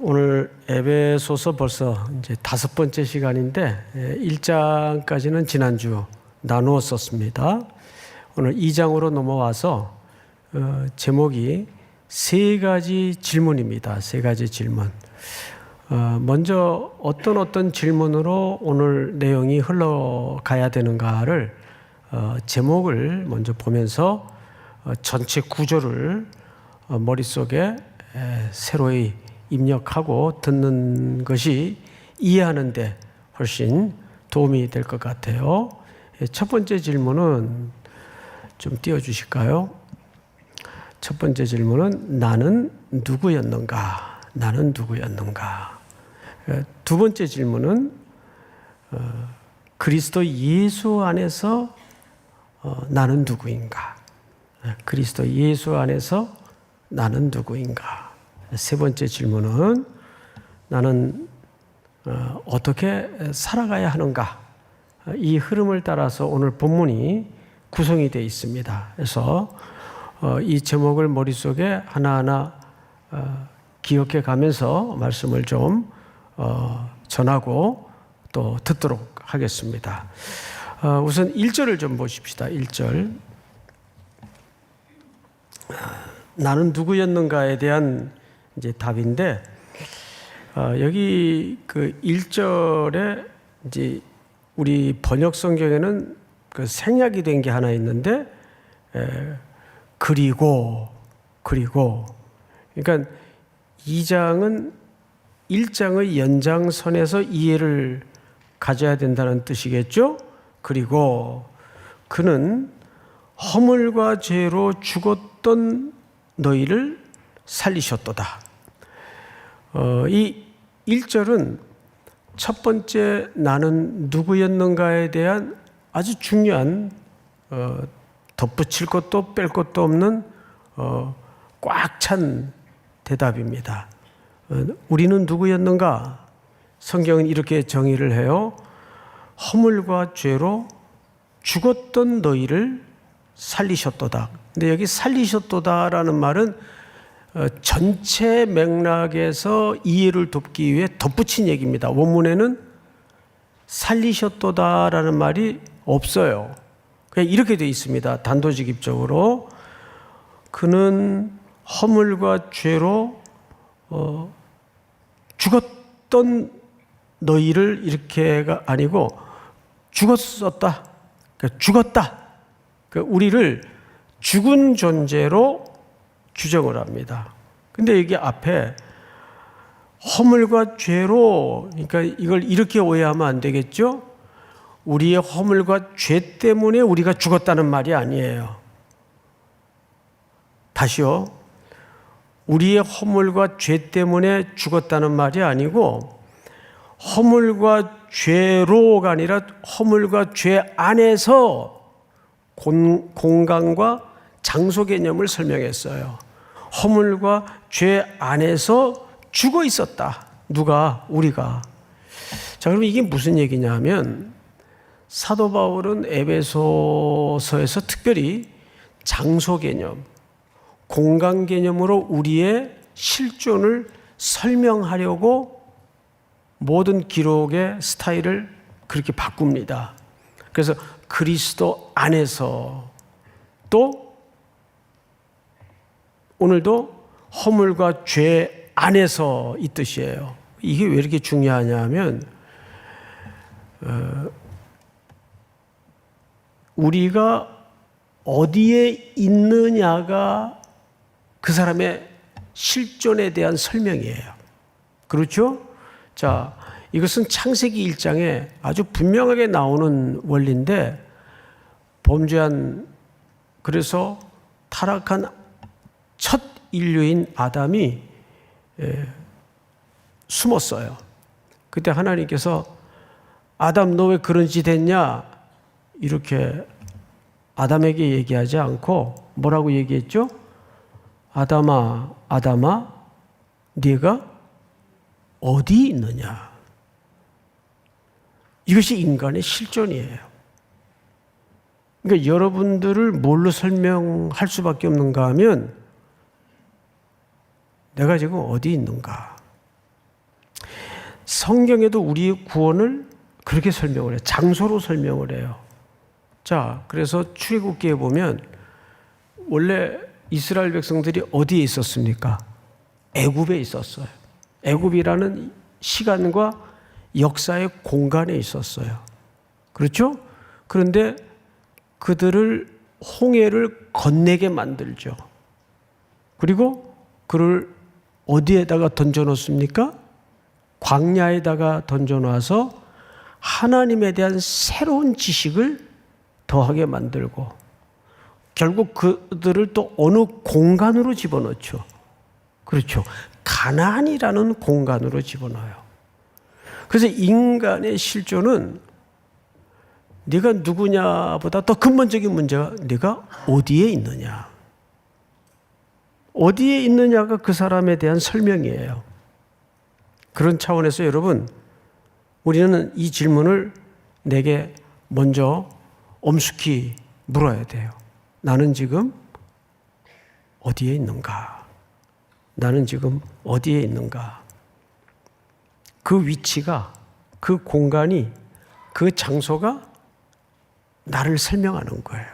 오늘 에베소서 벌써 이제 5번째 시간인데 1장까지는 지난주 나누었었습니다. 오늘 2장으로 넘어와서 제목이 3가지 질문입니다. 3가지 질문. 먼저 어떤 질문으로 오늘 내용이 흘러가야 되는가를 제목을 먼저 보면서 전체 구조를 머릿속에 새로이 입력하고 듣는 것이 이해하는 데 훨씬 도움이 될 것 같아요. 첫 번째 질문은 좀 띄워주실까요? 첫 번째 질문은 나는 누구였는가? 나는 누구였는가? 두 번째 질문은 그리스도 예수 안에서 나는 누구인가? 그리스도 예수 안에서 나는 누구인가? 세 번째 질문은 나는 어떻게 살아가야 하는가? 이 흐름을 따라서 오늘 본문이 구성이 되어 있습니다. 그래서 이 제목을 머릿속에 하나하나 기억해 가면서 말씀을 좀 전하고 또 듣도록 하겠습니다. 우선 1절을 좀 보십시다. 1절. 나는 누구였는가에 대한 이제 답인데, 여기 그 1절에 이제 우리 번역 성경에는 그 생략이 된 게 하나 있는데, 그리고 그러니까 2장은 1장의 연장선에서 이해를 가져야 된다는 뜻이겠죠? 그리고 그는 허물과 죄로 죽었던 너희를 살리셨도다. 이 1절은 첫 번째 나는 누구였는가에 대한 아주 중요한 덧붙일 것도 뺄 것도 없는 꽉 찬 대답입니다. 우리는 누구였는가? 성경은 이렇게 정의를 해요. 허물과 죄로 죽었던 너희를 살리셨도다. 근데 여기 살리셨도다라는 말은 전체 맥락에서 이해를 돕기 위해 덧붙인 얘기입니다. 원문에는 살리셨도다라는 말이 없어요. 그냥 이렇게 되어 있습니다. 단도직입적으로. 그는 허물과 죄로 죽었던 너희를 이렇게가 아니고 죽었었다. 그러니까 죽었다. 그러니까 우리를 죽은 존재로 규정을 합니다. 근데 여기 앞에 허물과 죄로, 그러니까 이걸 이렇게 오해하면 안 되겠죠? 우리의 허물과 죄 때문에 우리가 죽었다는 말이 아니에요. 다시요. 우리의 허물과 죄 때문에 죽었다는 말이 아니고 허물과 죄로가 아니라 허물과 죄 안에서 공간과 장소 개념을 설명했어요. 허물과 죄 안에서 죽어 있었다. 누가? 우리가. 자, 그럼 이게 무슨 얘기냐 하면 사도 바울은 에베소서에서 특별히 장소 개념, 공간 개념으로 우리의 실존을 설명하려고 모든 기록의 스타일을 그렇게 바꿉니다. 그래서 그리스도 안에서 또 오늘도 허물과 죄 안에서 이 뜻이에요. 이게 왜 이렇게 중요하냐 하면 우리가 어디에 있느냐가 그 사람의 실존에 대한 설명이에요. 그렇죠? 자, 이것은 창세기 1장에 아주 분명하게 나오는 원리인데 범죄한, 그래서 타락한 첫 인류인 아담이 숨었어요. 그때 하나님께서 아담 너 왜 그런 짓 했냐? 이렇게 아담에게 얘기하지 않고 뭐라고 얘기했죠? 아담아 네가 어디 있느냐? 이것이 인간의 실존이에요. 그러니까 여러분들을 뭘로 설명할 수밖에 없는가 하면 내가 지금 어디 있는가? 성경에도 우리의 구원을 그렇게 설명을 해요. 장소로 설명을 해요. 자, 그래서 출애굽기에 보면 원래 이스라엘 백성들이 어디에 있었습니까? 애굽에 있었어요. 애굽이라는 시간과 역사의 공간에 있었어요. 그렇죠? 그런데 그들을 홍해를 건네게 만들죠. 그리고 그를 어디에다가 던져놓습니까? 광야에다가 던져놔서 하나님에 대한 새로운 지식을 더하게 만들고 결국 그들을 또 어느 공간으로 집어넣죠. 그렇죠. 가나안이라는 공간으로 집어넣어요. 그래서 인간의 실존은 네가 누구냐보다 더 근본적인 문제가 네가 어디에 있느냐. 어디에 있느냐가 그 사람에 대한 설명이에요. 그런 차원에서 여러분, 우리는 이 질문을 내게 먼저 엄숙히 물어야 돼요. 나는 지금 어디에 있는가? 나는 지금 어디에 있는가? 그 위치가, 그 공간이, 그 장소가 나를 설명하는 거예요.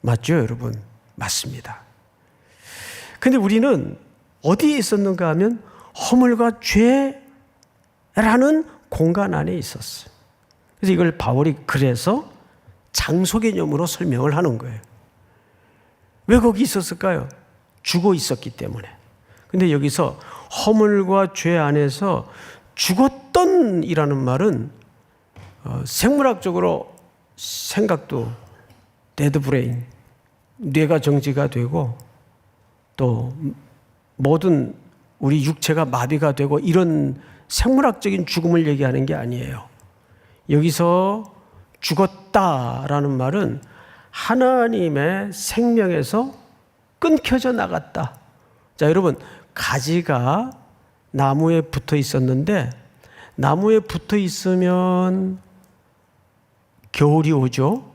맞죠, 여러분? 맞습니다. 근데 우리는 어디에 있었는가 하면 허물과 죄라는 공간 안에 있었어요. 그래서 이걸 바울이 그래서 장소 개념으로 설명을 하는 거예요. 왜 거기 있었을까요? 죽어 있었기 때문에. 근데 여기서 허물과 죄 안에서 죽었던 이라는 말은 생물학적으로 생각도 데드 브레인, 뇌가 정지가 되고 또 모든 우리 육체가 마비가 되고 이런 생물학적인 죽음을 얘기하는 게 아니에요. 여기서 죽었다라는 말은 하나님의 생명에서 끊겨져 나갔다. 자, 여러분, 가지가 나무에 붙어 있었는데 나무에 붙어 있으면 겨울이 오죠.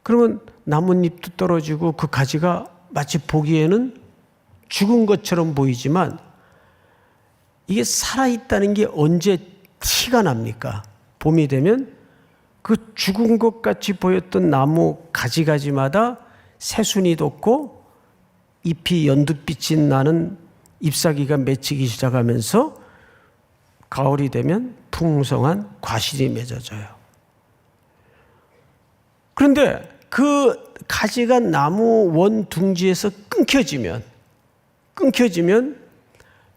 그러면 나뭇잎도 떨어지고 그 가지가 마치 보기에는 죽은 것처럼 보이지만 이게 살아있다는 게 언제 티가 납니까? 봄이 되면 그 죽은 것 같이 보였던 나무 가지가지마다 새순이 돋고 잎이 연두빛이 나는 잎사귀가 맺히기 시작하면서 가을이 되면 풍성한 과실이 맺어져요. 그런데 그 가지가 나무 원 둥지에서 끊겨지면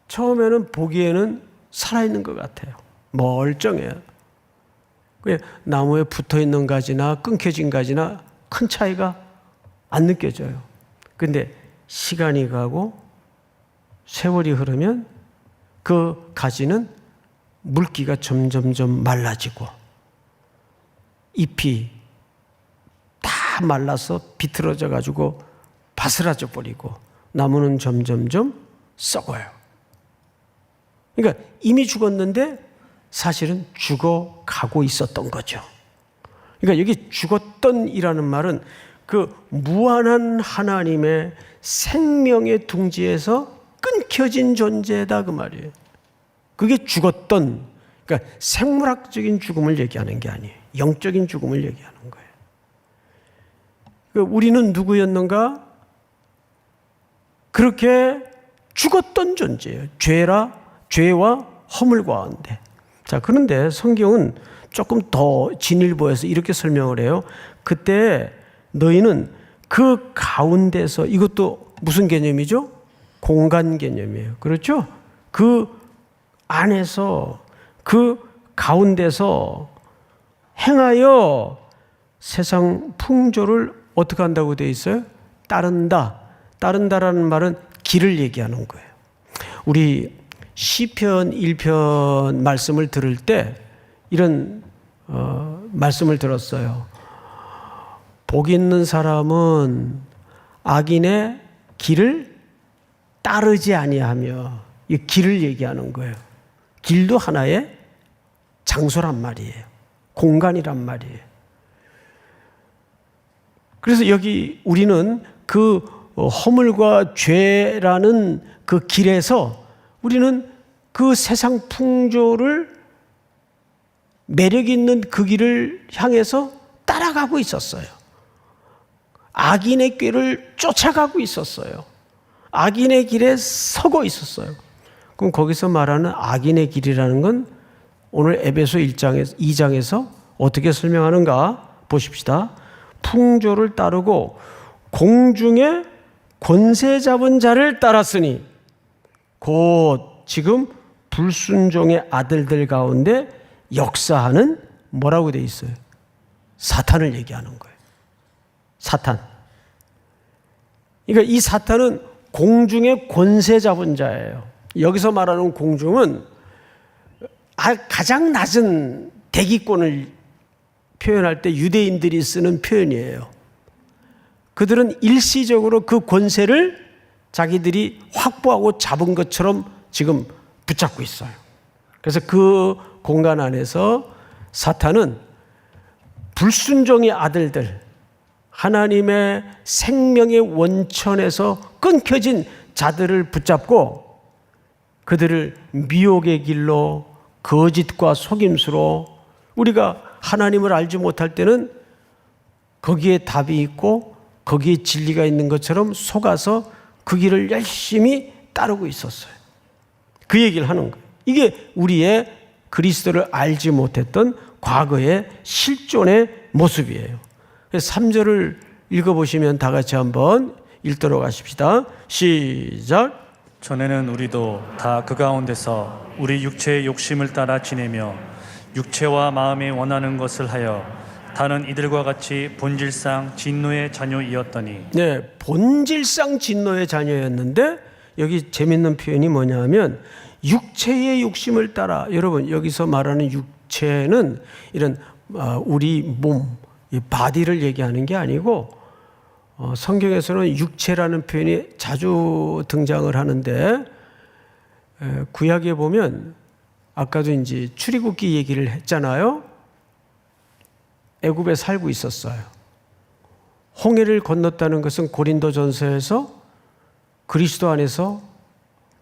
처음에는 보기에는 살아있는 것 같아요. 멀쩡해요. 나무에 붙어있는 가지나 끊겨진 가지나 큰 차이가 안 느껴져요. 그런데 시간이 가고 세월이 흐르면 그 가지는 물기가 점점점 말라지고 잎이 다 말라서 비틀어져 가지고 바스라져 버리고 나무는 점점점 썩어요. 그러니까 이미 죽었는데 사실은 죽어가고 있었던 거죠. 그러니까 여기 죽었던이라는 말은 그 무한한 하나님의 생명의 둥지에서 끊겨진 존재다 그 말이에요. 그게 죽었던, 그러니까 생물학적인 죽음을 얘기하는 게 아니에요. 영적인 죽음을 얘기하는 거예요. 그러니까 우리는 누구였는가? 그렇게 죽었던 존재예요. 죄와 허물 가운데. 자, 그런데 성경은 조금 더 진일보해서 이렇게 설명을 해요. 그때 너희는 그 가운데서, 이것도 무슨 개념이죠? 공간 개념이에요. 그렇죠? 그 안에서, 그 가운데서 행하여 세상 풍조를 어떻게 한다고 되어 있어요? 따른다. 따른다라는 말은 길을 얘기하는 거예요. 우리 시편 1편 말씀을 들을 때 이런 말씀을 들었어요. 복 있는 사람은 악인의 길을 따르지 아니하며, 이 길을 얘기하는 거예요. 길도 하나의 장소란 말이에요. 공간이란 말이에요. 그래서 여기 우리는 그 허물과 죄라는 그 길에서 우리는 그 세상 풍조를 매력 있는 그 길을 향해서 따라가고 있었어요. 악인의 꾀를 쫓아가고 있었어요. 악인의 길에 서고 있었어요. 그럼 거기서 말하는 악인의 길이라는 건 오늘 에베소 2장에서 어떻게 설명하는가 보십시다. 풍조를 따르고 공중에 권세 잡은 자를 따랐으니 곧 지금 불순종의 아들들 가운데 역사하는 뭐라고 되어 있어요? 사탄을 얘기하는 거예요. 사탄. 그러니까 이 사탄은 공중의 권세 잡은 자예요. 여기서 말하는 공중은 가장 낮은 대기권을 표현할 때 유대인들이 쓰는 표현이에요. 그들은 일시적으로 그 권세를 자기들이 확보하고 잡은 것처럼 지금 붙잡고 있어요. 그래서 그 공간 안에서 사탄은 불순종의 아들들, 하나님의 생명의 원천에서 끊겨진 자들을 붙잡고 그들을 미혹의 길로 거짓과 속임수로 우리가 하나님을 알지 못할 때는 거기에 답이 있고 거기에 진리가 있는 것처럼 속아서 그 길을 열심히 따르고 있었어요. 그 얘기를 하는 거예요. 이게 우리의 그리스도를 알지 못했던 과거의 실존의 모습이에요. 3절을 읽어보시면 다 같이 한번 읽도록 하십시다. 시작. 전에는 우리도 다 그 가운데서 우리 육체의 욕심을 따라 지내며 육체와 마음이 원하는 것을 하여 다른 이들과 같이 본질상 진노의 자녀이었더니. 네, 본질상 진노의 자녀였는데 여기 재밌는 표현이 뭐냐면 육체의 욕심을 따라. 여러분 여기서 말하는 육체는 이런 우리 몸, 이 바디를 얘기하는 게 아니고 성경에서는 육체라는 표현이 자주 등장을 하는데 구약에 보면 아까도 이제 출애굽기 얘기를 했잖아요. 애굽에 살고 있었어요. 홍해를 건넜다는 것은 고린도전서에서 그리스도 안에서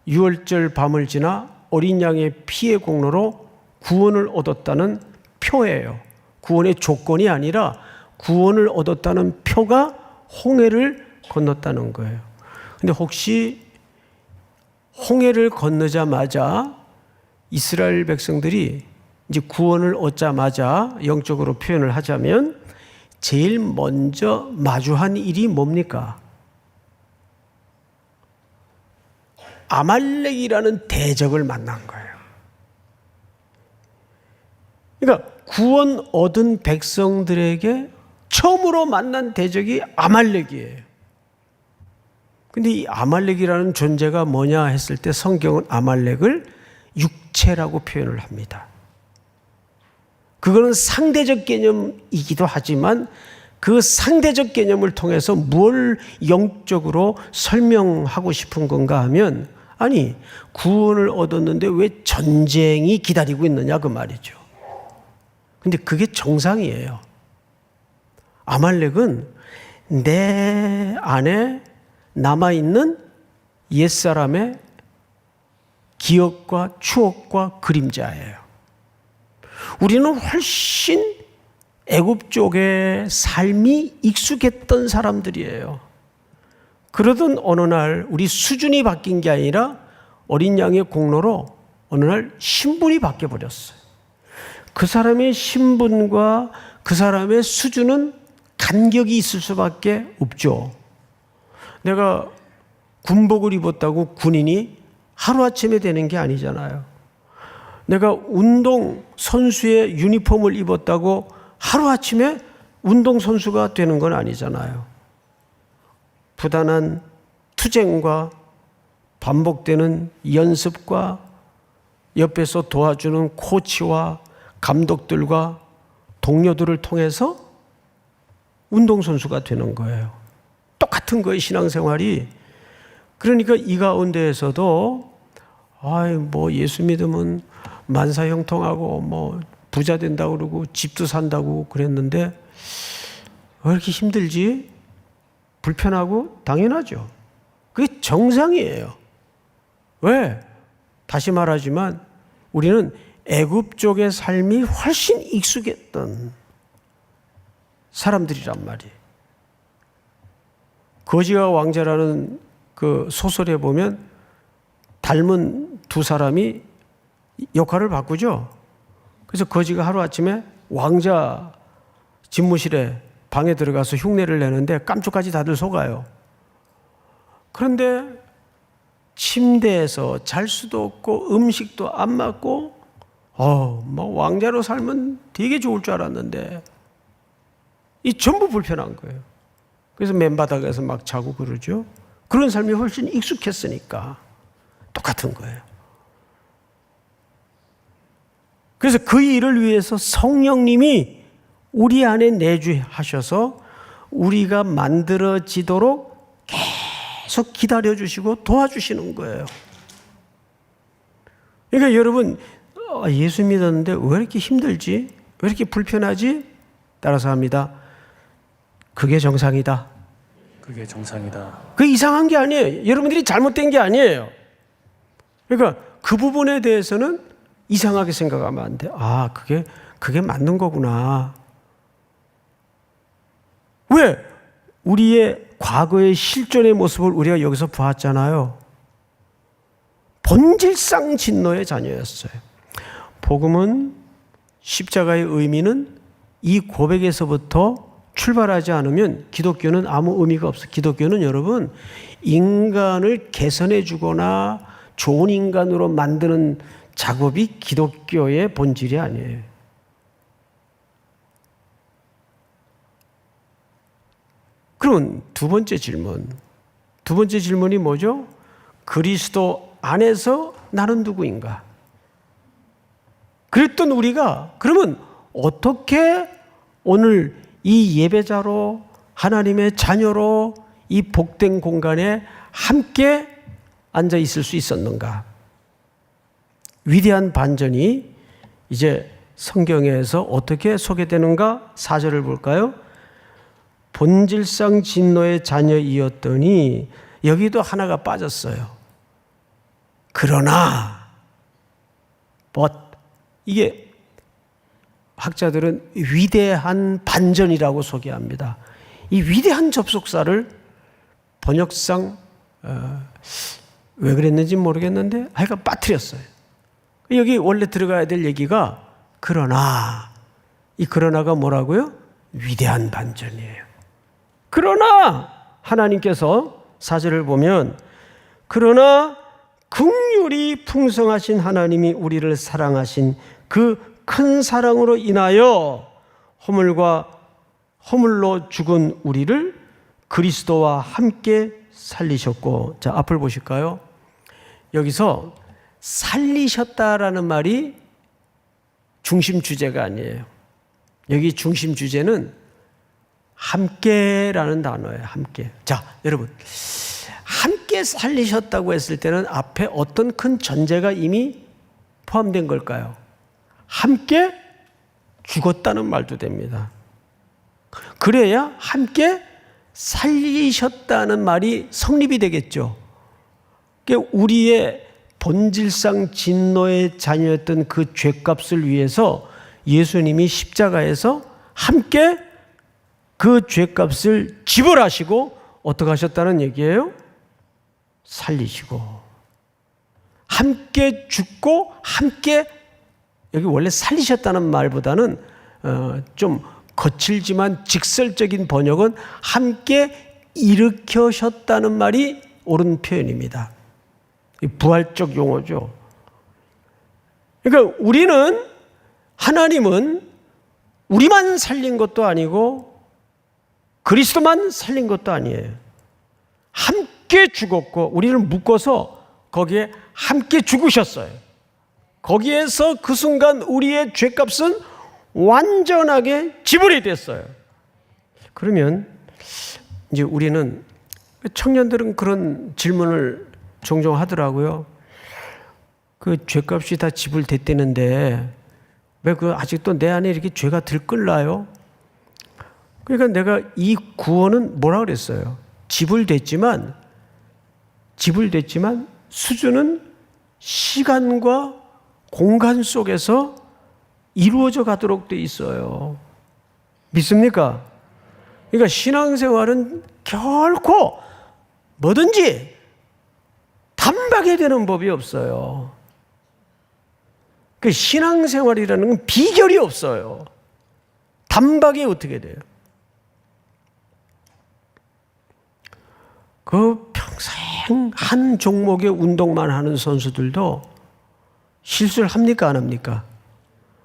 유월절 밤을 지나 어린 양의 피의 공로로 구원을 얻었다는 표예요. 구원의 조건이 아니라 구원을 얻었다는 표가 홍해를 건넜다는 거예요. 근데 혹시 홍해를 건너자마자 이스라엘 백성들이 이제 구원을 얻자마자 영적으로 표현을 하자면 제일 먼저 마주한 일이 뭡니까? 아말렉이라는 대적을 만난 거예요. 그러니까 구원 얻은 백성들에게 처음으로 만난 대적이 아말렉이에요. 근데 이 아말렉이라는 존재가 뭐냐 했을 때 성경은 아말렉을 육체라고 표현을 합니다. 그거는 상대적 개념이기도 하지만 그 상대적 개념을 통해서 뭘 영적으로 설명하고 싶은 건가 하면 아니 구원을 얻었는데 왜 전쟁이 기다리고 있느냐 그 말이죠. 근데 그게 정상이에요. 아말렉은 내 안에 남아있는 옛사람의 기억과 추억과 그림자예요. 우리는 훨씬 애굽 쪽의 삶이 익숙했던 사람들이에요. 그러던 어느 날 우리 수준이 바뀐 게 아니라 어린 양의 공로로 어느 날 신분이 바뀌어버렸어요. 그 사람의 신분과 그 사람의 수준은 간격이 있을 수밖에 없죠. 내가 군복을 입었다고 군인이 하루아침에 되는 게 아니잖아요. 내가 운동선수의 유니폼을 입었다고 하루아침에 운동선수가 되는 건 아니잖아요. 부단한 투쟁과 반복되는 연습과 옆에서 도와주는 코치와 감독들과 동료들을 통해서 운동선수가 되는 거예요. 똑같은 거예요, 신앙생활이. 그러니까 이 가운데에서도 예수 믿으면 만사형통하고 부자 된다고 그러고 집도 산다고 그랬는데 왜 이렇게 힘들지? 불편하고 당연하죠. 그게 정상이에요. 왜? 다시 말하지만 우리는 애굽 쪽의 삶이 훨씬 익숙했던 사람들이란 말이에요. 거지와 왕자라는 그 소설에 보면 닮은 두 사람이 역할을 바꾸죠. 그래서 거지가 하루아침에 왕자 집무실에 방에 들어가서 흉내를 내는데 깜짝까지 다들 속아요. 그런데 침대에서 잘 수도 없고 음식도 안 맞고 뭐 왕자로 살면 되게 좋을 줄 알았는데 이 전부 불편한 거예요. 그래서 맨바닥에서 막 자고 그러죠. 그런 삶이 훨씬 익숙했으니까 똑같은 거예요. 그래서 그 일을 위해서 성령님이 우리 안에 내주하셔서 우리가 만들어지도록 계속 기다려주시고 도와주시는 거예요. 그러니까 여러분, 예수 믿었는데 왜 이렇게 힘들지? 왜 이렇게 불편하지? 따라서 합니다. 그게 정상이다. 그게 정상이다. 그게 이상한 게 아니에요. 여러분들이 잘못된 게 아니에요. 그러니까 그 부분에 대해서는 이상하게 생각하면 안 돼. 그게 맞는 거구나. 왜? 우리의 과거의 실존의 모습을 우리가 여기서 보았잖아요. 본질상 진노의 자녀였어요. 복음은 십자가의 의미는 이 고백에서부터 출발하지 않으면 기독교는 아무 의미가 없어요. 기독교는 여러분 인간을 개선해 주거나 좋은 인간으로 만드는 작업이 기독교의 본질이 아니에요. 그러면 두 번째 질문이 뭐죠? 그리스도 안에서 나는 누구인가? 그랬던 우리가 그러면 어떻게 오늘 이 예배자로 하나님의 자녀로 이 복된 공간에 함께 앉아 있을 수 있었는가? 위대한 반전이 이제 성경에서 어떻게 소개되는가? 4절을 볼까요? 본질상 진노의 자녀이었더니 여기도 하나가 빠졌어요. 그러나 이게 학자들은 위대한 반전이라고 소개합니다. 이 위대한 접속사를 번역상 왜 그랬는지 모르겠는데 하여간 빠뜨렸어요. 여기 원래 들어가야 될 얘기가 그러나, 이 그러나가 뭐라고요? 위대한 반전이에요. 그러나 하나님께서 4절을 보면 그러나 긍휼이 풍성하신 하나님이 우리를 사랑하신 그 큰 사랑으로 인하여 허물로 죽은 우리를 그리스도와 함께 살리셨고, 자, 앞을 보실까요? 여기서 살리셨다라는 말이 중심 주제가 아니에요. 여기 중심 주제는 함께라는 단어예요. 함께. 자, 여러분, 함께 살리셨다고 했을 때는 앞에 어떤 큰 전제가 이미 포함된 걸까요? 함께 죽었다는 말도 됩니다. 그래야 함께 살리셨다는 말이 성립이 되겠죠. 우리의 본질상 진노의 자녀였던 그 죄값을 위해서 예수님이 십자가에서 함께 그 죄값을 지불하시고 어떻게 하셨다는 얘기예요? 살리시고 함께 죽고 함께, 여기 원래 살리셨다는 말보다는 좀 거칠지만 직설적인 번역은 함께 일으켜셨다는 말이 옳은 표현입니다. 부활적 용어죠. 그러니까 하나님은 우리만 살린 것도 아니고 그리스도만 살린 것도 아니에요. 함께 죽었고 우리를 묶어서 거기에 함께 죽으셨어요. 거기에서 그 순간 우리의 죄값은 완전하게 지불이 됐어요. 그러면 이제 우리는, 청년들은 그런 질문을 종종 하더라고요. 그 죄값이 다 지불됐다는데 왜 아직도 내 안에 이렇게 죄가 들끓나요? 그러니까 내가 이 구원은 뭐라 그랬어요? 지불됐지만 수준은 시간과 공간 속에서 이루어져 가도록 돼 있어요. 믿습니까? 그러니까 신앙생활은 결코 뭐든지 단박에 되는 법이 없어요. 그 신앙생활이라는 건 비결이 없어요. 단박에 어떻게 돼요? 그 평생 한 종목의 운동만 하는 선수들도 실수를 합니까? 안 합니까?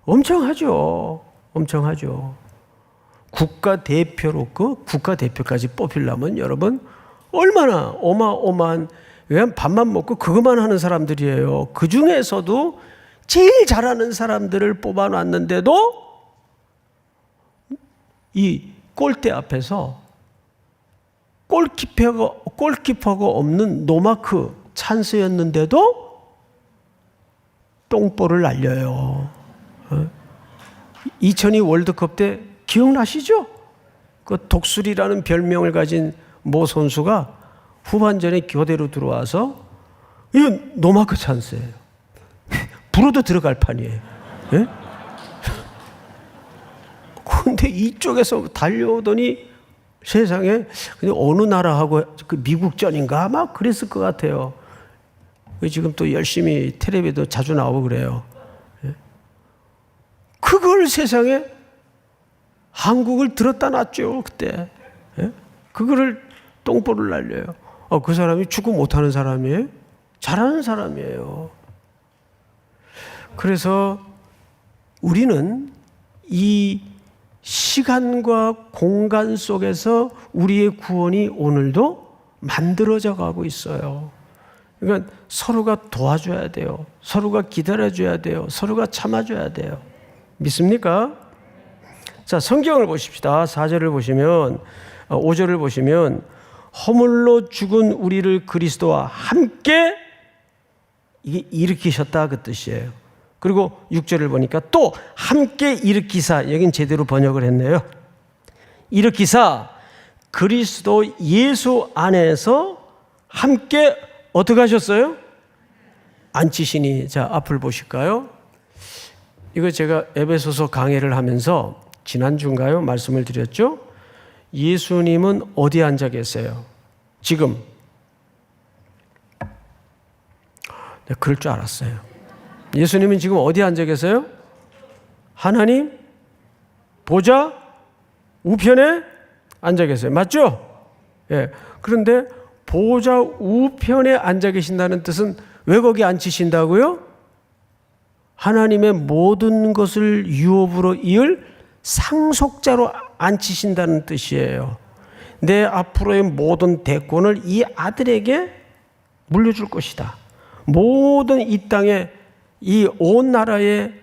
엄청 하죠. 엄청 하죠. 국가대표로 국가대표까지 뽑히려면 여러분 얼마나 어마어마한 그냥 밥만 먹고 그것만 하는 사람들이에요. 그 중에서도 제일 잘하는 사람들을 뽑아놨는데도 이 골대 앞에서 골키퍼가 없는 노마크 찬스였는데도 똥볼을 날려요. 2002 월드컵 때 기억나시죠? 그 독수리라는 별명을 가진 모 선수가 후반전에 교대로 들어와서 이건 노마크 찬스예요. 불어도 들어갈 판이에요. 예? 근데 이쪽에서 달려오더니 세상에 어느 나라하고 그 미국전인가 아마 그랬을 것 같아요. 지금 또 열심히 텔레비도 자주 나오고 그래요. 예? 그걸 세상에 한국을 들었다 놨죠 그때. 예? 그거를 똥볼을 날려요. 그 사람이 축구 못하는 사람이에요? 잘하는 사람이에요. 그래서 우리는 이 시간과 공간 속에서 우리의 구원이 오늘도 만들어져 가고 있어요. 그러니까 서로가 도와줘야 돼요. 서로가 기다려줘야 돼요. 서로가 참아줘야 돼요. 믿습니까? 자, 성경을 보십시다. 4절을 보시면 5절을 보시면 허물로 죽은 우리를 그리스도와 함께 이게 일으키셨다 그 뜻이에요. 그리고 6절을 보니까 또 함께 일으키사, 여긴 제대로 번역을 했네요. 일으키사 그리스도 예수 안에서 함께 어떻게 하셨어요? 앉히시니. 자, 앞을 보실까요? 이거 제가 에베소서 강해를 하면서 지난주인가요? 말씀을 드렸죠? 예수님은 어디에 앉아 계세요? 지금. 네, 그럴 줄 알았어요. 예수님은 지금 어디에 앉아 계세요? 하나님 보좌 우편에 앉아 계세요. 맞죠? 예. 그런데 보좌 우편에 앉아 계신다는 뜻은 왜 거기 앉히신다고요? 하나님의 모든 것을 유업으로 이을 상속자로 앉히신다는 뜻이에요. 내 앞으로의 모든 대권을 이 아들에게 물려줄 것이다. 모든 이 땅에 이 온 나라의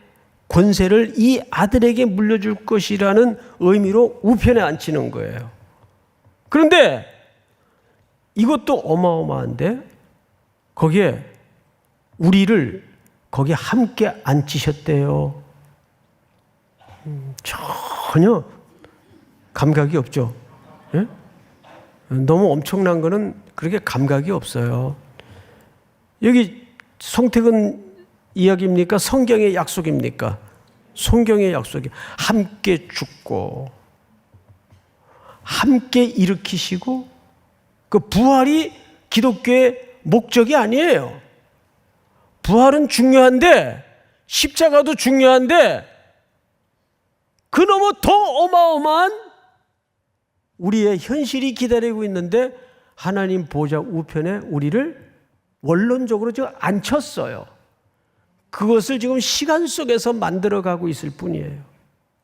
권세를 이 아들에게 물려줄 것이라는 의미로 우편에 앉히는 거예요. 그런데 이것도 어마어마한데 거기에 우리를 거기에 함께 앉히셨대요. 전혀 감각이 없죠. 예? 너무 엄청난 거는 그렇게 감각이 없어요. 여기 성택은 이야기입니까? 성경의 약속입니까? 성경의 약속이 함께 죽고 함께 일으키시고 그 부활이 기독교의 목적이 아니에요. 부활은 중요한데 십자가도 중요한데 그 너무 더 어마어마한 우리의 현실이 기다리고 있는데 하나님 보좌 우편에 우리를 원론적으로 지금 앉혔어요. 그것을 지금 시간 속에서 만들어가고 있을 뿐이에요.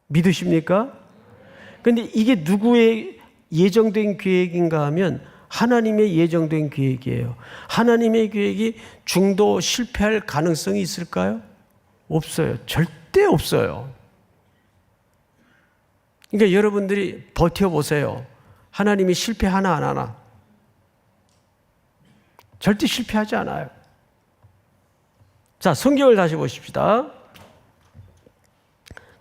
믿으십니까? 그런데 이게 누구의 예정된 계획인가 하면 하나님의 예정된 계획이에요. 하나님의 계획이 중도 실패할 가능성이 있을까요? 없어요. 절대 없어요. 그러니까 여러분들이 버텨보세요. 하나님이 실패하나 안 하나? 절대 실패하지 않아요. 자, 성경을 다시 보십시다.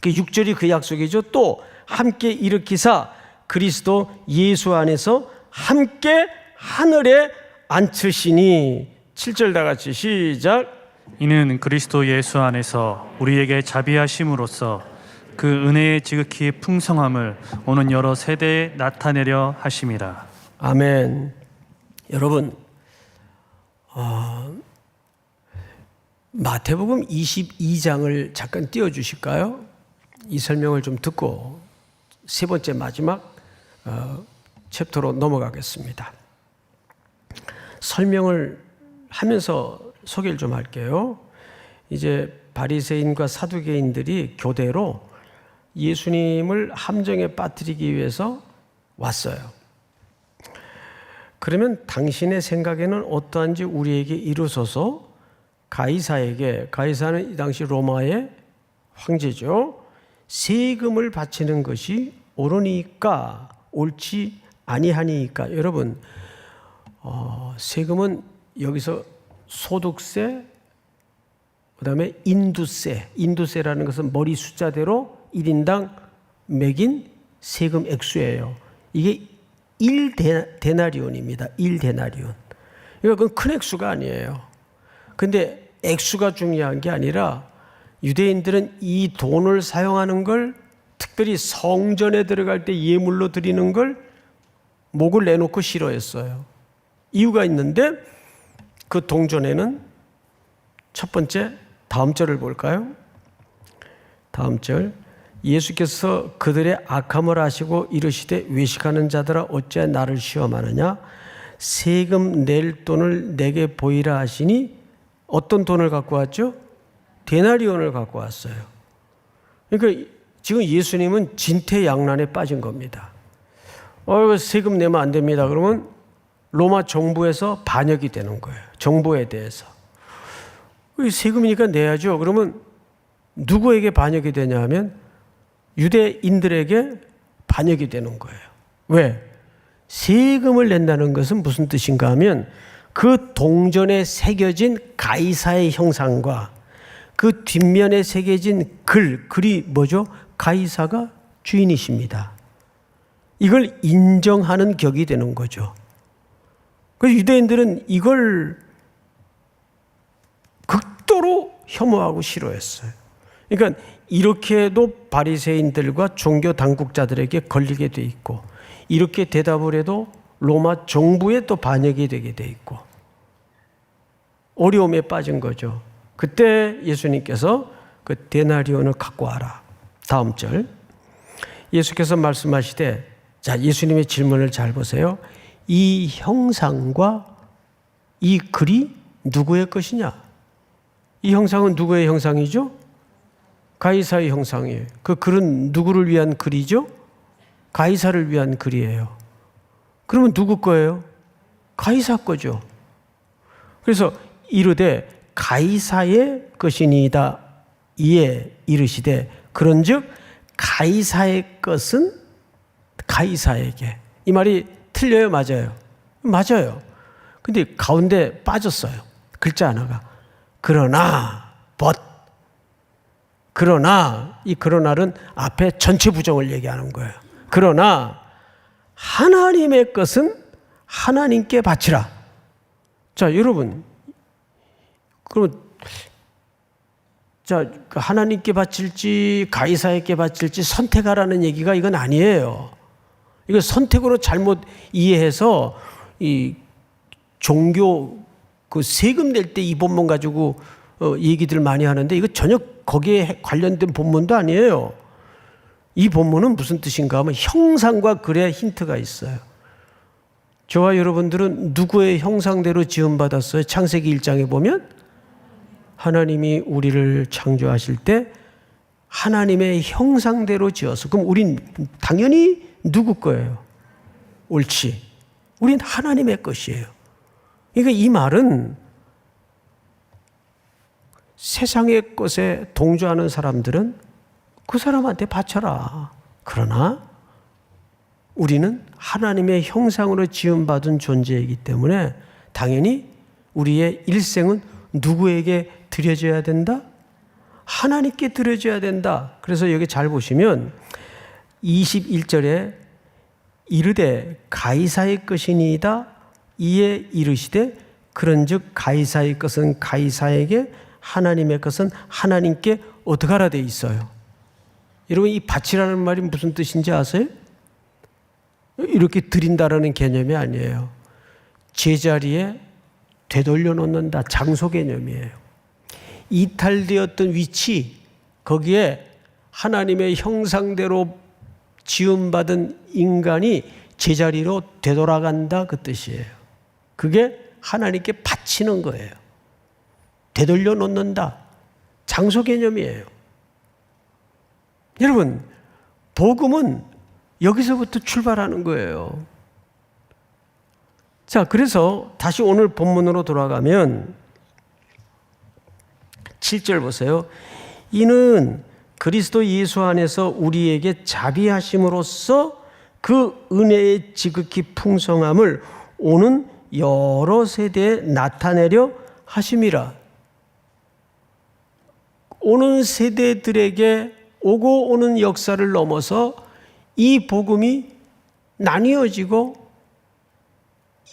6절이 그 약속이죠. 또 함께 일으키사 그리스도 예수 안에서 함께 하늘에 앉히시니. 7절 다 같이 시작. 이는 그리스도 예수 안에서 우리에게 자비하심으로써 그 은혜의 지극히 풍성함을 오는 여러 세대에 나타내려 하심이라. 아멘. 여러분, 마태복음 22장을 잠깐 띄워주실까요? 이 설명을 좀 듣고 세 번째 마지막 챕터로 넘어가겠습니다. 설명을 하면서 소개를 좀 할게요. 이제 바리새인과 사두개인들이 교대로 예수님을 함정에 빠뜨리기 위해서 왔어요. 그러면 당신의 생각에는 어떠한지 우리에게 이루소서. 가이사에게, 가이사는 이 당시 로마의 황제죠, 세금을 바치는 것이 옳으니까 옳지 아니하니까. 여러분, 세금은 여기서 소득세, 그 다음에 인두세라는 것은 머리 숫자대로 1인당 매긴 세금 액수예요. 이게 1데나리온입니다. 1데나리온. 그러니까 그건 큰 액수가 아니에요. 근데 액수가 중요한 게 아니라 유대인들은 이 돈을 사용하는 걸, 특별히 성전에 들어갈 때 예물로 드리는 걸 목을 내놓고 싫어했어요. 이유가 있는데 그 동전에는 첫 번째, 다음 절을 볼까요? 다음 절. 예수께서 그들의 악함을 아시고 이르시되 외식하는 자들아 어찌하여 나를 시험하느냐? 세금 낼 돈을 내게 보이라 하시니 어떤 돈을 갖고 왔죠? 데나리온을 갖고 왔어요. 그러니까 지금 예수님은 진퇴양난에 빠진 겁니다. 세금 내면 안 됩니다. 그러면 로마 정부에서 반역이 되는 거예요. 정부에 대해서. 세금이니까 내야죠. 그러면 누구에게 반역이 되냐 하면 유대인들에게 반역이 되는 거예요. 왜? 세금을 낸다는 것은 무슨 뜻인가 하면 그 동전에 새겨진 가이사의 형상과 그 뒷면에 새겨진 글이 뭐죠? 가이사가 주인이십니다. 이걸 인정하는 격이 되는 거죠. 그래서 유대인들은 이걸 극도로 혐오하고 싫어했어요. 그러니까 이렇게도 바리새인들과 종교 당국자들에게 걸리게 돼 있고, 이렇게 대답을 해도 로마 정부에 또 반역이 되게 돼 있고, 어려움에 빠진 거죠. 그때 예수님께서 그 데나리온을 갖고 와라. 다음 절. 예수께서 말씀하시되, 자, 예수님의 질문을 잘 보세요. 이 형상과 이 글이 누구의 것이냐? 이 형상은 누구의 형상이죠? 가이사의 형상이에요. 그 글은 누구를 위한 글이죠? 가이사를 위한 글이에요. 그러면 누구 거예요? 가이사 거죠. 그래서 이르되 가이사의 것이니이다. 이에 이르시되 그런즉 가이사의 것은 가이사에게. 이 말이 틀려요, 맞아요? 맞아요. 근데 가운데 빠졌어요. 글자 하나가. 그러나 그러나, 이 그러나는 앞에 전체 부정을 얘기하는 거예요. 그러나 하나님의 것은 하나님께 바치라. 자, 여러분, 그럼 자, 하나님께 바칠지 가이사에게 바칠지 선택하라는 얘기가 이건 아니에요. 이거 선택으로 잘못 이해해서 이 종교 그 세금 낼 때 이 본문 가지고 얘기들 많이 하는데 이거 전혀 거기에 관련된 본문도 아니에요. 이 본문은 무슨 뜻인가 하면 형상과 글에 힌트가 있어요. 저와 여러분들은 누구의 형상대로 지음받았어요? 창세기 1장에 보면 하나님이 우리를 창조하실 때 하나님의 형상대로 지어서, 그럼 우린 당연히 누구 거예요? 옳지. 우린 하나님의 것이에요. 그러니까 이 말은 세상의 것에 동조하는 사람들은 그 사람한테 바쳐라. 그러나 우리는 하나님의 형상으로 지음받은 존재이기 때문에 당연히 우리의 일생은 누구에게 드려져야 된다? 하나님께 드려져야 된다. 그래서 여기 잘 보시면 21절에 이르되 가이사의 것이니이다. 이에 이르시되 그런즉 가이사의 것은 가이사에게 하나님의 것은 하나님께 어떻게 하라 돼 있어요? 여러분, 이 바치라는 말이 무슨 뜻인지 아세요? 이렇게 드린다라는 개념이 아니에요. 제자리에 되돌려 놓는다, 장소 개념이에요. 이탈되었던 위치, 거기에 하나님의 형상대로 지음받은 인간이 제자리로 되돌아간다, 그 뜻이에요. 그게 하나님께 바치는 거예요. 되돌려 놓는다, 장소 개념이에요. 여러분, 복음은 여기서부터 출발하는 거예요. 자, 그래서 다시 오늘 본문으로 돌아가면 7절 보세요. 이는 그리스도 예수 안에서 우리에게 자비하심으로써 그 은혜의 지극히 풍성함을 오는 여러 세대에 나타내려 하심이라. 오는 세대들에게 오고 오는 역사를 넘어서 이 복음이 나뉘어지고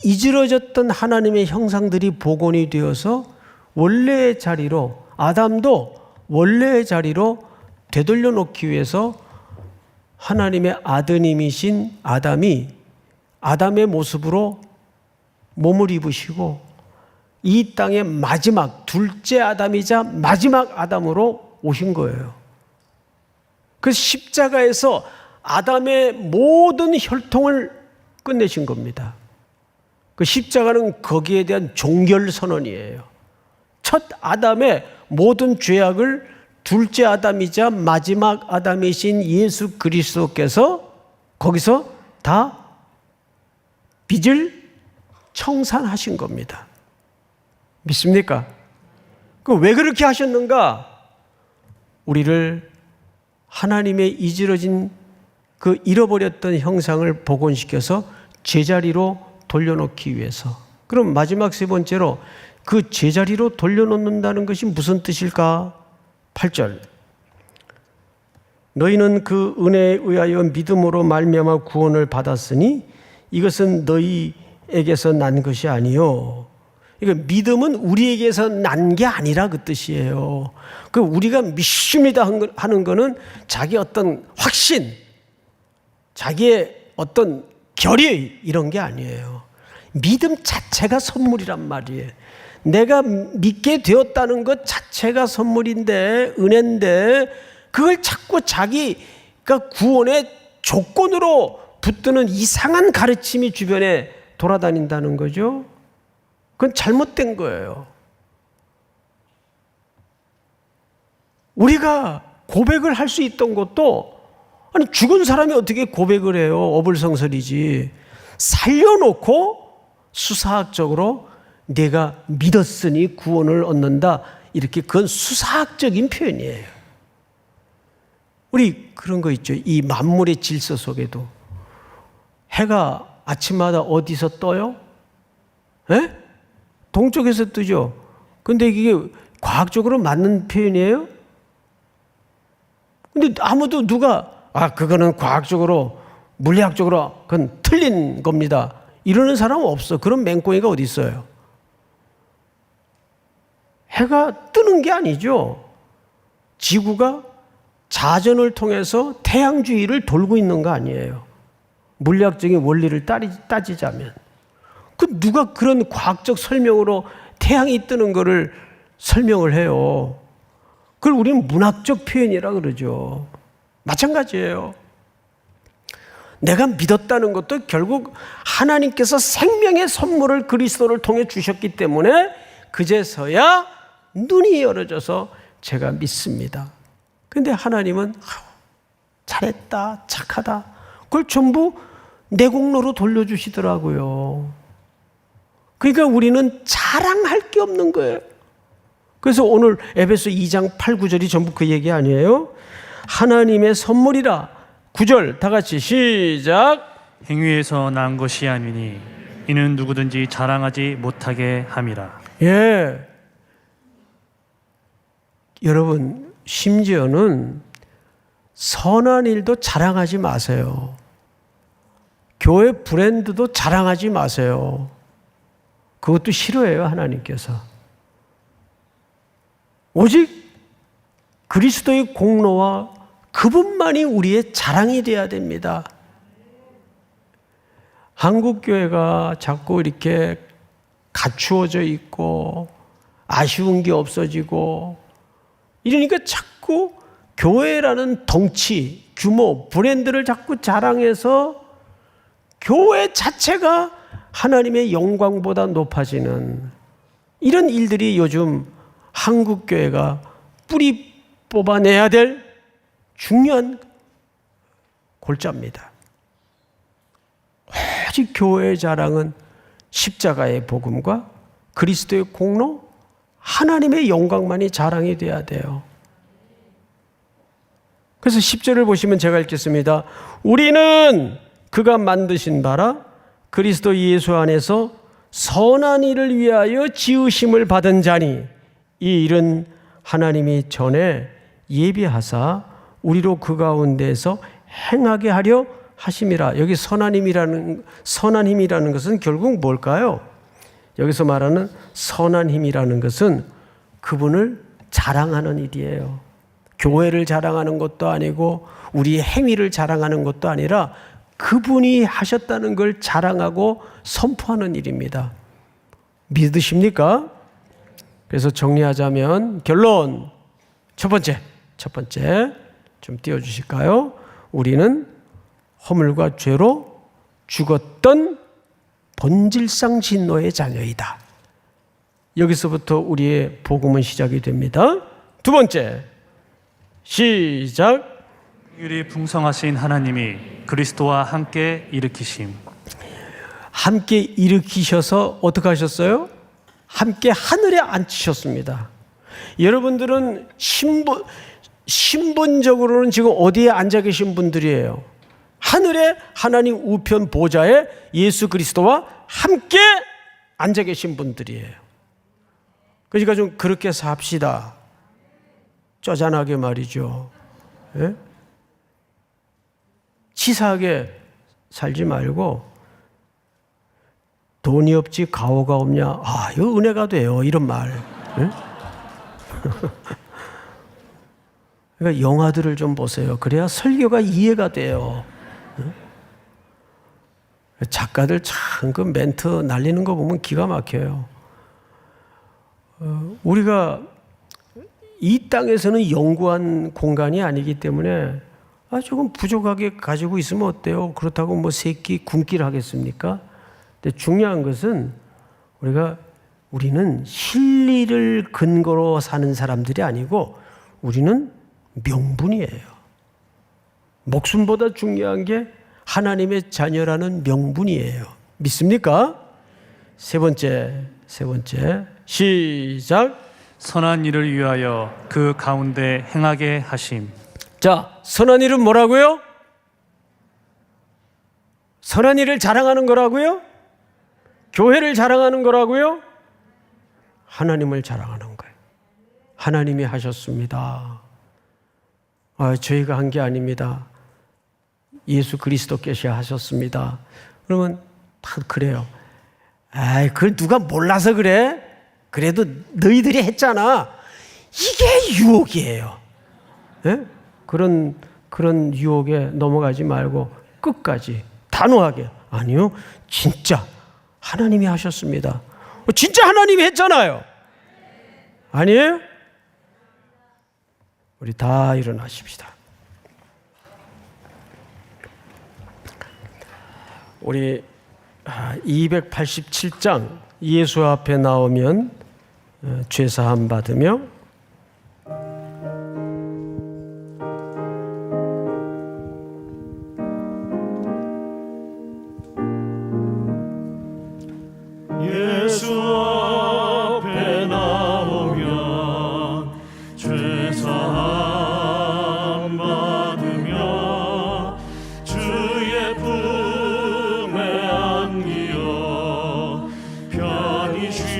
이지러졌던 하나님의 형상들이 복원이 되어서 원래의 자리로, 아담도 원래의 자리로 되돌려 놓기 위해서 하나님의 아드님이신 아담이 아담의 모습으로 몸을 입으시고 이 땅의 마지막 둘째 아담이자 마지막 아담으로 오신 거예요. 그 십자가에서 아담의 모든 혈통을 끝내신 겁니다. 그 십자가는 거기에 대한 종결 선언이에요. 첫 아담의 모든 죄악을 둘째 아담이자 마지막 아담이신 예수 그리스도께서 거기서 다 빚을 청산하신 겁니다. 믿습니까? 왜 그렇게 하셨는가? 우리를 하나님의 이지러진 그 잃어버렸던 형상을 복원시켜서 제자리로 돌려놓기 위해서. 그럼 마지막 세 번째로 그 제자리로 돌려놓는다는 것이 무슨 뜻일까? 8절. 너희는 그 은혜에 의하여 믿음으로 말미암아 구원을 받았으니 이것은 너희에게서 난 것이 아니요. 그러니까 믿음은 우리에게서 난 게 아니라 그 뜻이에요. 그 우리가 믿습니다 하는 거는 자기 어떤 확신, 자기의 어떤 결의 이런 게 아니에요. 믿음 자체가 선물이란 말이에요. 내가 믿게 되었다는 것 자체가 선물인데, 은혜인데, 그걸 자꾸 자기가 구원의 조건으로 붙드는 이상한 가르침이 주변에 돌아다닌다는 거죠. 그건 잘못된 거예요. 우리가 고백을 할 수 있던 것도, 아니 죽은 사람이 어떻게 고백을 해요? 어불성설이지. 살려놓고 수사학적으로 내가 믿었으니 구원을 얻는다, 이렇게, 그건 수사학적인 표현이에요. 우리 그런 거 있죠. 이 만물의 질서 속에도 해가 아침마다 어디서 떠요? 에? 동쪽에서 뜨죠. 근데 이게 과학적으로 맞는 표현이에요? 근데 아무도 누가 그거는 과학적으로, 물리학적으로 그건 틀린 겁니다, 이러는 사람은 없어. 그런 맹꽁이가 어디 있어요? 해가 뜨는 게 아니죠. 지구가 자전을 통해서 태양 주위를 돌고 있는 거 아니에요. 물리학적인 원리를 따지자면. 누가 그런 과학적 설명으로 태양이 뜨는 거를 설명을 해요? 그걸 우리는 문학적 표현이라 그러죠. 마찬가지예요. 내가 믿었다는 것도 결국 하나님께서 생명의 선물을 그리스도를 통해 주셨기 때문에 그제서야 눈이 열어져서 제가 믿습니다. 그런데 하나님은 잘했다, 착하다, 그걸 전부 내 공로로 돌려주시더라고요. 그러니까 우리는 자랑할 게 없는 거예요. 그래서 오늘 에베소 2장 8, 9절이 전부 그 얘기 아니에요? 하나님의 선물이라. 9절 다 같이 시작. 행위에서 난 것이 아니니 이는 누구든지 자랑하지 못하게 함이라. 예. 여러분, 심지어는 선한 일도 자랑하지 마세요. 교회 브랜드도 자랑하지 마세요. 그것도 싫어해요, 하나님께서. 오직 그리스도의 공로와 그분만이 우리의 자랑이 되어야 됩니다. 한국교회가 자꾸 이렇게 갖추어져 있고 아쉬운 게 없어지고 이러니까 자꾸 교회라는 덩치, 규모, 브랜드를 자꾸 자랑해서 교회 자체가 하나님의 영광보다 높아지는 이런 일들이 요즘 한국교회가 뿌리 뽑아내야 될 중요한 골자입니다. 오직 교회의 자랑은 십자가의 복음과 그리스도의 공로, 하나님의 영광만이 자랑이 돼야 돼요. 그래서 10절을 보시면 제가 읽겠습니다. 우리는 그가 만드신 바라 그리스도 예수 안에서 선한 일을 위하여 지으심을 받은 자니 이 일은 하나님이 전에 예비하사 우리로 그 가운데서 행하게 하려 하심이라. 여기 선한 힘이라는 것은 결국 뭘까요? 여기서 말하는 선한 힘이라는 것은 그분을 자랑하는 일이에요. 교회를 자랑하는 것도 아니고 우리의 행위를 자랑하는 것도 아니라 그분이 하셨다는 걸 자랑하고 선포하는 일입니다. 믿으십니까? 그래서 정리하자면 결론 첫 번째 좀 띄워주실까요? 우리는 허물과 죄로 죽었던 본질상 진노의 자녀이다. 여기서부터 우리의 복음은 시작이 됩니다. 두 번째 시작. 긍휼이 풍성하신 하나님이 그리스도와 함께 일으키심. 함께 일으키셔서 어떻게 하셨어요? 함께 하늘에 앉히셨습니다. 여러분들은 신분적으로는 지금 어디에 앉아 계신 분들이에요? 하늘에 하나님 우편 보좌에 예수 그리스도와 함께 앉아 계신 분들이에요. 그러니까 좀 그렇게 삽시다. 쪼잔하게 말이죠. 예? 치사하게 살지 말고 돈이 없지 가오가 없냐. 아, 이거 은혜가 돼요. 이런 말. 예? 그러니까 영화들을 좀 보세요. 그래야 설교가 이해가 돼요. 예? 작가들 참 그 멘트 날리는 거 보면 기가 막혀요. 우리가 이 땅에서는 영구한 공간이 아니기 때문에 조금 부족하게 가지고 있으면 어때요? 그렇다고 뭐 세끼 굶기를 하겠습니까? 근데 중요한 것은 우리는 실리를 근거로 사는 사람들이 아니고 우리는 명분이에요. 목숨보다 중요한 게 하나님의 자녀라는 명분이에요. 믿습니까? 세 번째 시작. 선한 일을 위하여 그 가운데 행하게 하심. 자, 선한 일은 뭐라고요? 선한 일을 자랑하는 거라고요? 교회를 자랑하는 거라고요? 하나님을 자랑하는 거예요. 하나님이 하셨습니다. 저희가 한 게 아닙니다. 예수 그리스도께서 하셨습니다. 그러면 다 그래요. 그걸 누가 몰라서 그래? 그래도 너희들이 했잖아. 이게 유혹이에요. 네? 그런 유혹에 넘어가지 말고 끝까지 단호하게 아니요, 진짜 하나님이 하셨습니다. 진짜 하나님이 했잖아요. 아니에요? 우리 다 일어나십시다. 우리 287장 예수 앞에 나오면 죄사함 받으며 예수 앞에 나오면 죄사함 받으며 주의 품에 안기어 편히 쉬리라.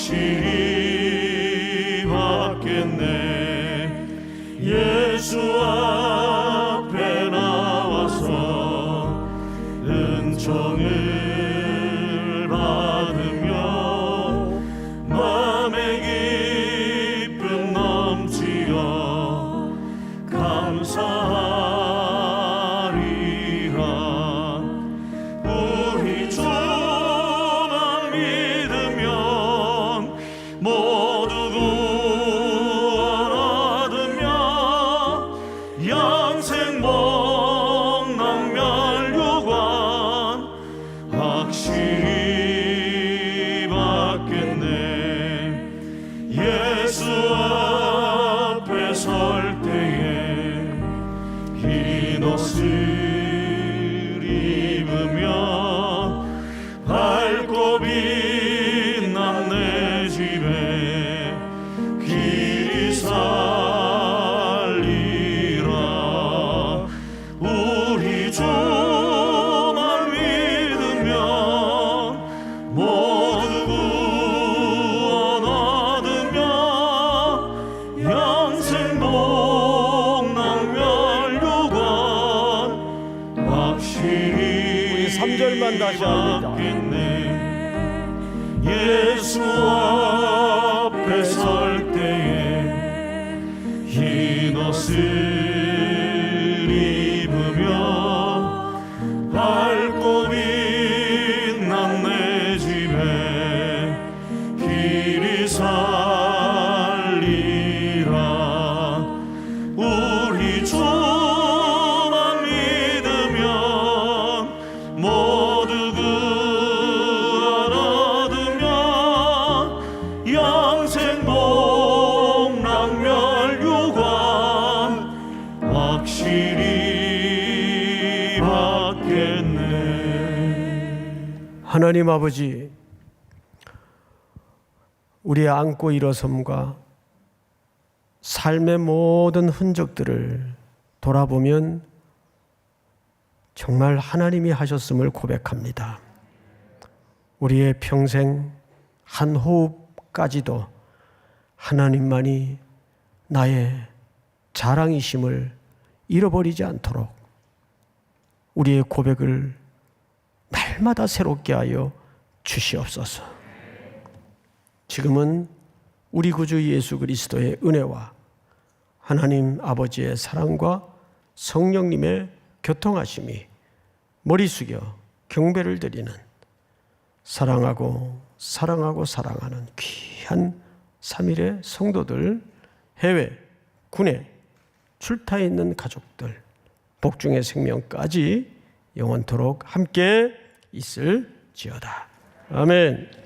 확실히 받겠네. 예수 앞에 나와서 은총을 받으며 마음의 기쁨 넘치어 감사하리라. 우리 주만 믿으면 모두 구원 얻으며 영생 복락 멸류관 확실히 받겠네. 예수 앞에 설 때에 흰 옷을 입으며 밝고 빛난 내 집에 길이 살리라. 우리 주만 믿으면 모두 구원 얻으며 영생 복락 멸류관 확실히 3절만 다시 합니다. 예수 앞에 설 때에 흰 옷을 입으며 밝고 빛난 내 집에 길이 살리라. 우리 주만 믿으면 모두 구원 얻으며 영생 복락 멸류관 확실히 받겠네. 하나님 아버지, 우리의 안고 일어섬과 삶의 모든 흔적들을 돌아보면 정말 하나님이 하셨음을 고백합니다. 우리의 평생 한 호흡까지도 하나님만이 나의 자랑이심을 잃어버리지 않도록 우리의 고백을 날마다 새롭게 하여 주시옵소서. 지금은 우리 구주 예수 그리스도의 은혜와 하나님 아버지의 사랑과 성령님의 교통하심이 머리 숙여 경배를 드리는 사랑하고 사랑하는 귀한 3일의 성도들, 해외, 군에 출타해 있는 가족들, 복중의 생명까지 영원토록 함께 있을지어다. 아멘.